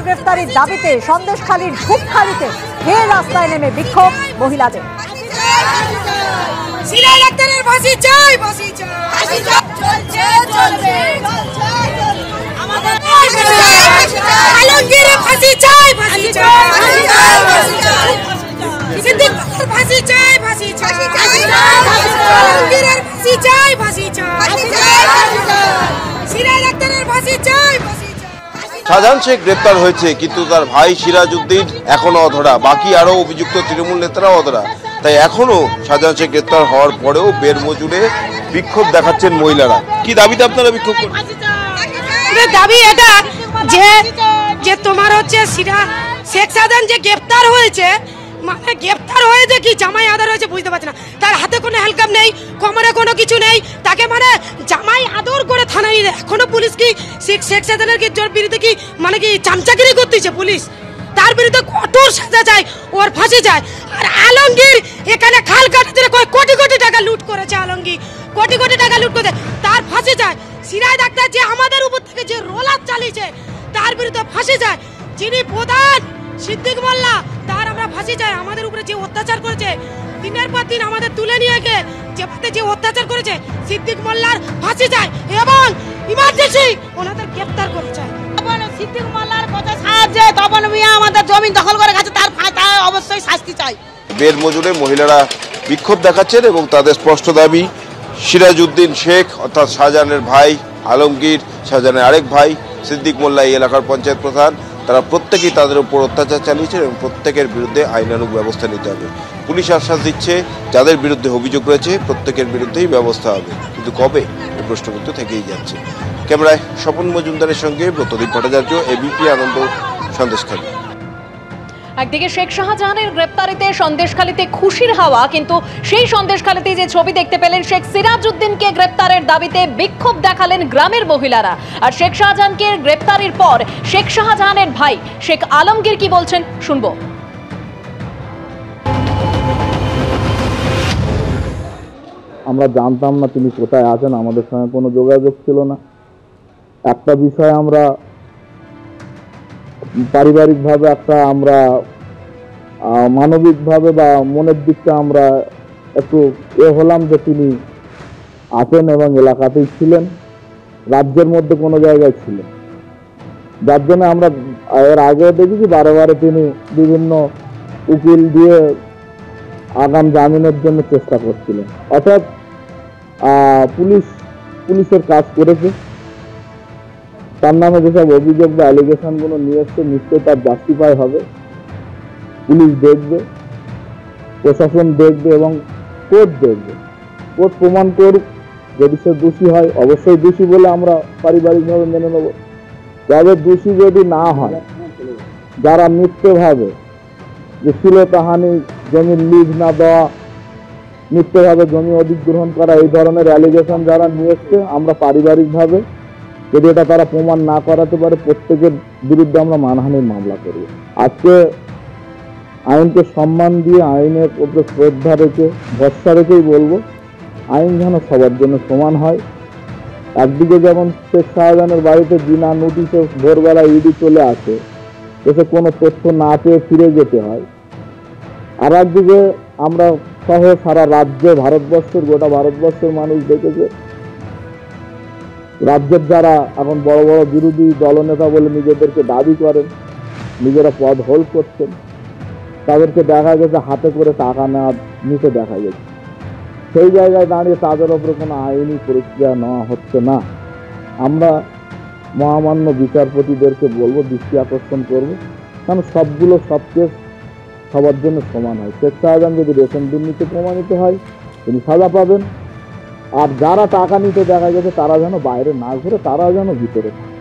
গ্রেফতারির দাবিতে সন্দেশখালীর ধূপখালীতে ফের রাস্তায় নেমে বিক্ষোভ মহিলাদের। শাহজাহান শেখ গ্রেপ্তার হয়েছে, কিন্তু তার ভাই সিরাজউদ্দিন এখনো অধরা, বাকি আরো অভিযুক্ত তৃণমূল নেতারাও অধরা। তাই এখনো শাহজাহান শেখ গ্রেপ্তার হওয়ার পরেও বেরমজুরে বিক্ষোভ দেখাচ্ছেন মহিলারা। কি দাবিতে আপনারা বিক্ষোভ করছেন? দাবি এটা যে তোমার হচ্ছে শেখ শাহজাহান যে গ্রেপ্তার হয়েছে, মানে গ্রেপ্তার হয়েছে কি জামাই আদর হয়েছে বুঝতে পারছি না। তার হাতে কোনো হেলকাম নেই, কোমরে কোনো কিছু নেই, তাকে মানে জামাই আদর করে থানায় নিয়ে এখনো পুলিশ কি শেখ শাহজাহানের বিরুদ্ধে কি মানে কি চামচাগিরি করতেছে পুলিশ? তার বিরুদ্ধে কঠোর সাজা চাই, ওর ফাঁসি চাই। আর আলমগীর এখানে খাল কাটাতে কোটি কোটি টাকা লুট করেছে, আলমগীর কোটি কোটি টাকা লুট করেছে, তার ফাঁসি চাই। সিরাজ ডাক্তার যে আমাদের উপর থেকে যে রোলার চালিয়েছে তার বিরুদ্ধে ফাঁসি চাই। যিনি প্রধান সিদ্দিক মোল্লা তার আমরা ফাঁসি চাই। আমাদের উপরে যে অত্যাচার করেছে, দিনের পর দিন আমাদের তুলে নিয়ে গিয়ে যে অত্যাচার করেছে, সিদ্দিক মোল্লার ফাঁসি চাই এবং ইমার্জেন্সি ওনাদের গ্রেফতার করে চাই। সিদ্দিক মোল্লার কথা সাহায্যে তপন মিয়া আমাদের জমি দখল করে গেছে, তার অবশ্যই শাস্তি চাই। বেরমজুরে মহিলারা বিক্ষোভ দেখাচ্ছেন এবং তাদের স্পষ্ট দাবি সিরাজউদ্দিন শেখ অর্থাৎ শাহজাহানের ভাই আলমগীর, শাহজাহানের আরেক ভাই সিদ্দিক মোল্লা এই এলাকার পঞ্চায়েত প্রধান, তারা প্রত্যেকেই তাদের উপর অত্যাচার চালিয়েছে এবং প্রত্যেকের বিরুদ্ধে আইনানুগ ব্যবস্থা নিতে হবে। পুলিশ আশ্বাস দিচ্ছে যাদের বিরুদ্ধে অভিযোগ রয়েছে প্রত্যেকের বিরুদ্ধেই ব্যবস্থা হবে, কিন্তু কবে এই প্রশ্ন কিন্তু থেকেই যাচ্ছে। ক্যামেরায় স্বপন মজুমদারের সঙ্গে ব্রতদীপ ভট্টাচার্য, এবিপি আনন্দ, সন্দেশখালী। একদিকে শেখ শাহজাহানের গ্রেপ্তারিতে সন্দেশখালীতে খুশির হাওয়া, কিন্তু সেই সন্দেশখালীতে যে ছবি দেখতে পেলেন শেখ সিরাজউদ্দিনকে গ্রেপ্তারের দাবিতে বিক্ষোভ দেখালেন গ্রামের মহিলারা। আর শেখ শাহজাহানকে গ্রেপ্তারের পর শেখ শাহজাহানের ভাই শেখ আলমগীর কি বলছেন শুনবো। আমরা জানতাম না তিনি কোথায় আছেন, আমাদের সঙ্গে কোনো যোগাযোগ ছিল না। একটা বিষয় আমরা পারিবারিকভাবে আমরা মানবিকভাবে বা মনের দিকটা আমরা একটু হলাম যে তিনি আছেন এবং এলাকাতেই ছিলেন, রাজ্যের মধ্যে কোনো জায়গায় ছিলেন, যার জন্য আমরা এর আগেও দেখেছি বারে তিনি বিভিন্ন উকিল দিয়ে আগাম জামিনের জন্য চেষ্টা করছিলেন। অর্থাৎ পুলিশের কাজ করেছে, তার নামে যেসব অভিযোগ বা অ্যালিগেশনগুলো নিয়ে এসছে নিশ্চয়ই তার জাস্টিফাই হবে। পুলিশ দেখবে, প্রশাসন দেখবে এবং কোর্ট দেখবে। কোর্ট প্রমাণ করুক, যদি সে দোষী হয় অবশ্যই দোষী বলে আমরা পারিবারিকভাবে মেনে নেব। যাদের দোষী যদি না হয়, যারা মিথ্যেভাবে যে শ্লীলতাহানি, জমির লিজ না দেওয়া, মিথ্যেভাবে জমি অধিগ্রহণ করা, এই ধরনের অ্যালিগেশন যারা নিয়ে এসছে, আমরা পারিবারিকভাবে যদি এটা তারা প্রমাণ না করাতে পারে প্রত্যেকের বিরুদ্ধে আমরা মানহানির মামলা করব। আজকে আইনকে সম্মান দিয়ে, আইনের উপরে শ্রদ্ধা রেখে, ভরসা রেখেই বলবো আইন যেন সবার জন্য সমান হয়। একদিকে যেমন শেখ শাহজাহানের বাড়িতে বিনা নোটিশে ভোরবেলা ইডি চলে আসে, এসে কোনো তথ্য না পেয়ে ফিরে যেতে হয়, আর একদিকে আমরা সহ সারা রাজ্যে গোটা ভারতবর্ষের মানুষ দেখেছে রাজ্যের যারা এখন বড় বড় বিরোধী দলনেতা বলে নিজেদেরকে দাবি করেন, নিজেরা পদ হোল্ড করছেন, তাদেরকে দেখা গেছে হাতে করে টাকা নিতে দেখা গেছে। সেই জায়গায় দাঁড়িয়ে তাদের ওপরে কোনো আইনি প্রক্রিয়া নেওয়া হচ্ছে না। আমরা মহামান্য বিচারপতিদেরকে বলবো, দৃষ্টি আকর্ষণ করবো, কারণ সব কেস সবার জন্য সমান হয়। শেখ শাহজাহান যদি রেশন দুর্নীতি প্রমাণিত হয় তিনি সাজা পাবেন, আর যারা টাকা নিতে দেখা গেছে তারা যেন বাইরে না ঘুরে, তারা যেন ভিতরে থাকে।